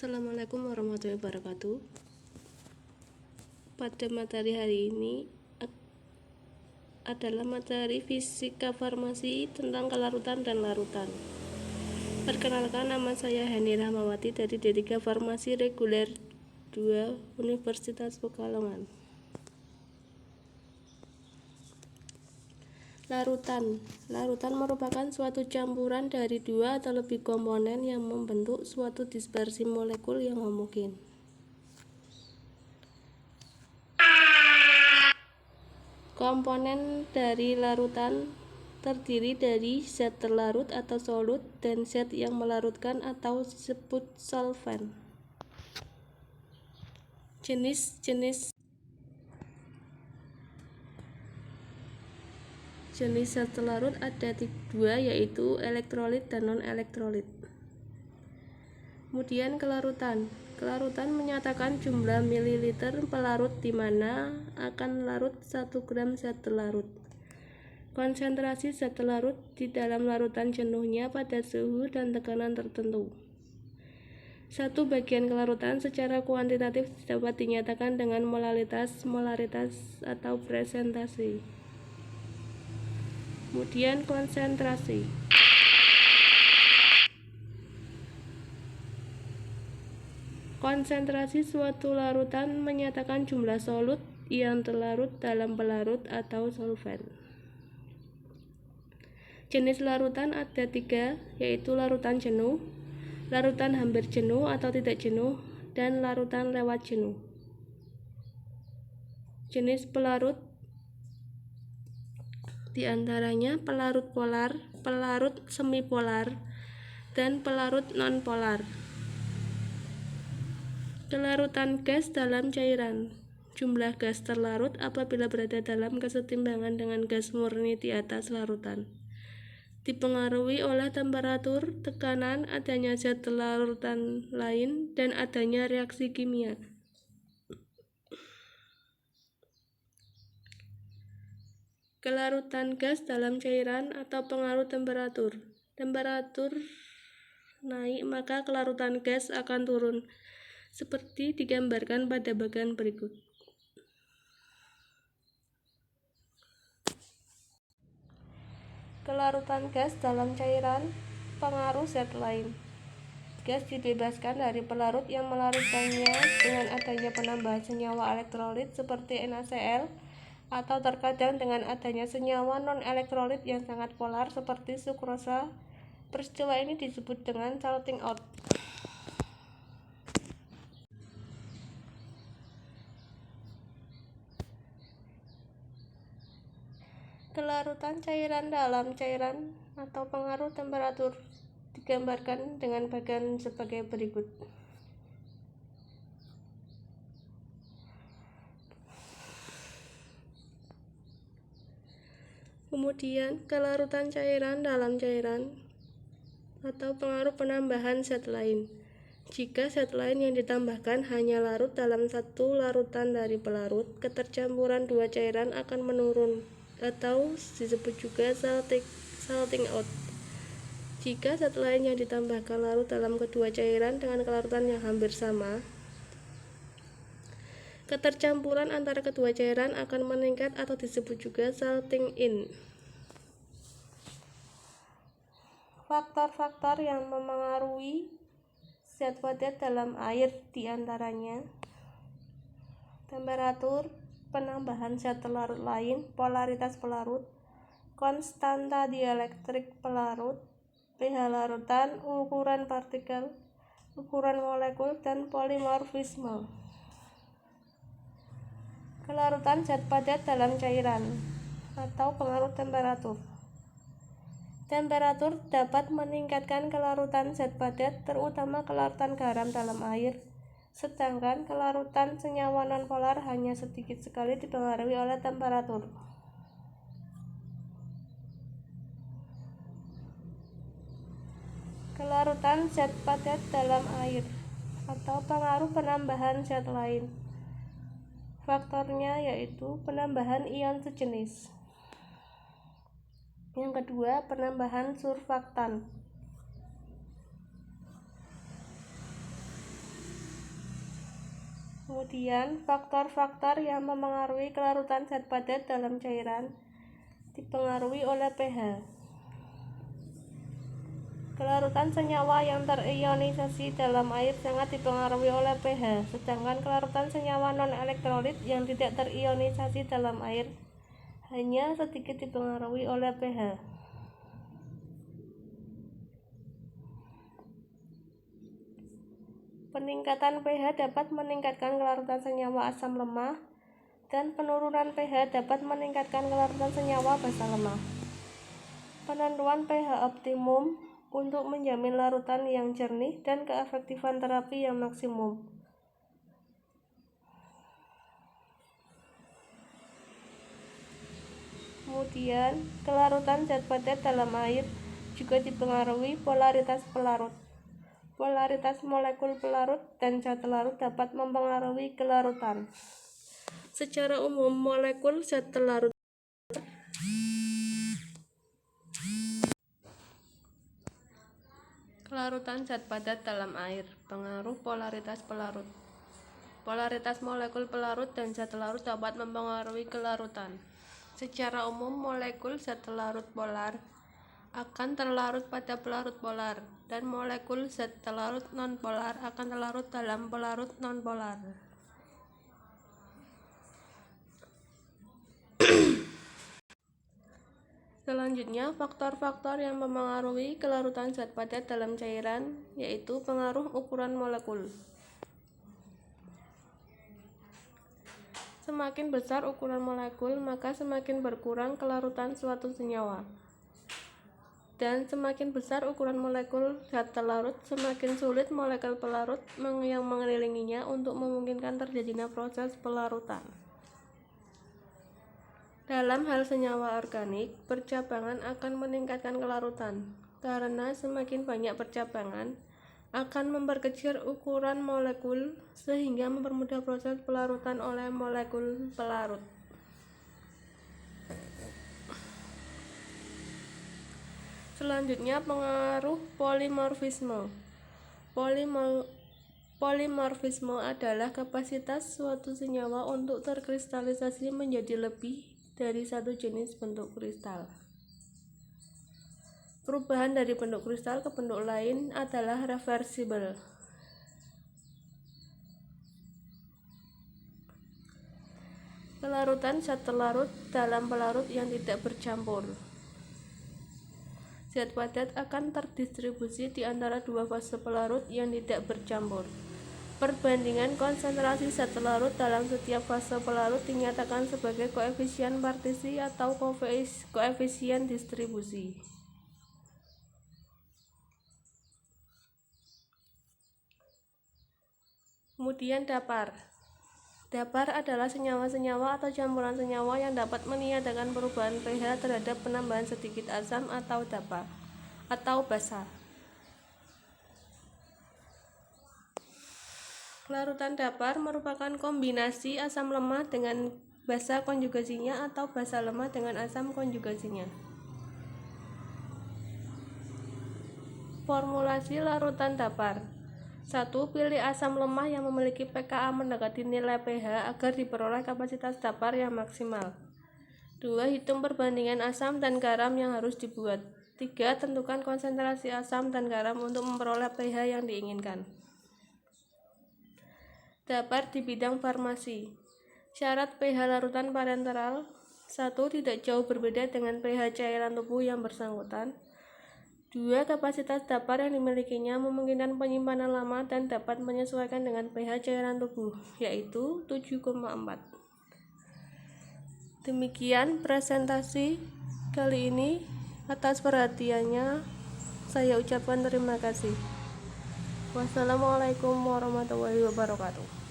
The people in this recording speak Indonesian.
Assalamualaikum warahmatullahi wabarakatuh. Pada materi hari ini adalah materi fisika farmasi tentang kelarutan dan larutan. Perkenalkan, nama saya Hani Rahmawati dari D3 Farmasi Reguler 2 Universitas Pekalongan. Larutan merupakan suatu campuran dari dua atau lebih komponen yang membentuk suatu dispersi molekul yang homogen. Komponen dari larutan terdiri dari zat terlarut atau solut dan zat yang melarutkan atau disebut solvent. Jenis zat terlarut ada dua, yaitu elektrolit dan non-elektrolit. Kemudian kelarutan menyatakan jumlah mililiter pelarut di mana akan larut 1 gram zat terlarut. Konsentrasi zat terlarut di dalam larutan jenuhnya pada suhu dan tekanan tertentu. Satu bagian kelarutan secara kuantitatif dapat dinyatakan dengan molaritas atau presentasi. Kemudian konsentrasi. Konsentrasi suatu larutan menyatakan jumlah solut yang terlarut dalam pelarut atau solvent. Jenis larutan ada 3, yaitu larutan jenuh, larutan hampir jenuh atau tidak jenuh, dan larutan lewat jenuh. Jenis pelarut diantaranya pelarut polar, pelarut semipolar, dan pelarut nonpolar. Kelarutan gas dalam cairan. Jumlah gas terlarut apabila berada dalam kesetimbangan dengan gas murni di atas larutan. Dipengaruhi oleh temperatur, tekanan, adanya zat larutan lain, dan adanya reaksi kimia. Kelarutan gas dalam cairan atau pengaruh temperatur. Temperatur naik maka kelarutan gas akan turun, seperti digambarkan pada bagian berikut. Kelarutan gas dalam cairan, pengaruh zat lain. Gas dibebaskan dari pelarut yang melarutkannya dengan adanya penambahan senyawa elektrolit seperti NaCl, atau terkadang dengan adanya senyawa non-elektrolit yang sangat polar seperti sukrosa. Peristiwa ini disebut dengan salting out. Kelarutan cairan dalam cairan atau pengaruh temperatur digambarkan dengan bagian sebagai berikut. Kemudian kelarutan cairan dalam cairan atau pengaruh penambahan zat lain. Jika zat lain yang ditambahkan hanya larut dalam satu larutan dari pelarut, ketercampuran dua cairan akan menurun atau disebut juga salting out. Jika zat lain yang ditambahkan larut dalam kedua cairan dengan kelarutan yang hampir sama, ketercampuran antara kedua cairan akan meningkat atau disebut juga salting in. Faktor-faktor yang memengaruhi zat padat dalam air diantaranya temperatur, penambahan zat terlarut lain, polaritas pelarut, konstanta dielektrik pelarut, pH larutan, ukuran partikel, ukuran molekul, dan polimorfisme. Kelarutan zat padat dalam cairan atau pengaruh temperatur. Temperatur dapat meningkatkan kelarutan zat padat, terutama kelarutan garam dalam air, sedangkan kelarutan senyawa nonpolar hanya sedikit sekali dipengaruhi oleh temperatur. Kelarutan zat padat dalam air atau pengaruh penambahan zat lain. Faktornya yaitu penambahan ion sejenis. Yang kedua, penambahan surfaktan. Kemudian, faktor-faktor yang mempengaruhi kelarutan zat padat dalam cairan dipengaruhi oleh pH. Kelarutan senyawa yang terionisasi dalam air sangat dipengaruhi oleh pH, sedangkan kelarutan senyawa non-elektrolit yang tidak terionisasi dalam air hanya sedikit dipengaruhi oleh pH. Peningkatan pH dapat meningkatkan kelarutan senyawa asam lemah, dan penurunan pH dapat meningkatkan kelarutan senyawa basa lemah. Penentuan pH optimum untuk menjamin larutan yang jernih dan keefektifan terapi yang maksimum. Kemudian, kelarutan zat padat dalam air juga dipengaruhi polaritas pelarut. Polaritas molekul pelarut dan zat larut dapat mempengaruhi kelarutan. Secara umum, molekul zat larut kelarutan zat padat dalam air, pengaruh polaritas pelarut. Polaritas molekul pelarut dan zat larut dapat mempengaruhi kelarutan. Secara umum, molekul zat larut polar akan terlarut pada pelarut polar, dan molekul zat larut nonpolar akan terlarut dalam pelarut nonpolar. Selanjutnya, faktor-faktor yang mempengaruhi kelarutan zat padat dalam cairan, yaitu pengaruh ukuran molekul. Semakin besar ukuran molekul, maka semakin berkurang kelarutan suatu senyawa. Dan semakin besar ukuran molekul zat larut, semakin sulit molekul pelarut yang mengelilinginya untuk memungkinkan terjadinya proses pelarutan. Dalam hal senyawa organik, percabangan akan meningkatkan kelarutan, karena semakin banyak percabangan akan memperkecil ukuran molekul sehingga mempermudah proses pelarutan oleh molekul pelarut. Selanjutnya, pengaruh polimorfisme. Polimorfisme adalah kapasitas suatu senyawa untuk terkristalisasi menjadi lebih dari satu jenis bentuk kristal. Perubahan dari bentuk kristal ke bentuk lain adalah reversibel. Kelarutan zat larut dalam pelarut yang tidak bercampur. Zat padat akan terdistribusi di antara dua fase pelarut yang tidak bercampur. Perbandingan konsentrasi zat larut dalam setiap fase pelarut dinyatakan sebagai koefisien partisi atau koefisien distribusi. Kemudian dapar. Dapar adalah senyawa-senyawa atau campuran senyawa yang dapat meniadakan perubahan pH terhadap penambahan sedikit asam atau dapa atau basa. Larutan dapar merupakan kombinasi asam lemah dengan basa konjugasinya atau basa lemah dengan asam konjugasinya. Formulasi larutan dapar. 1. Pilih asam lemah yang memiliki pKa mendekati nilai pH agar diperoleh kapasitas dapar yang maksimal. 2. Hitung perbandingan asam dan garam yang harus dibuat. 3. Tentukan konsentrasi asam dan garam untuk memperoleh pH yang diinginkan. Dapar di bidang farmasi. Syarat pH larutan parenteral. 1. Tidak jauh berbeda dengan pH cairan tubuh yang bersangkutan. 2. Kapasitas dapar yang dimilikinya memungkinkan penyimpanan lama dan dapat menyesuaikan dengan pH cairan tubuh, yaitu 7,4. Demikian presentasi kali ini. Atas perhatiannya, saya ucapkan terima kasih. Wassalamualaikum warahmatullahi wabarakatuh.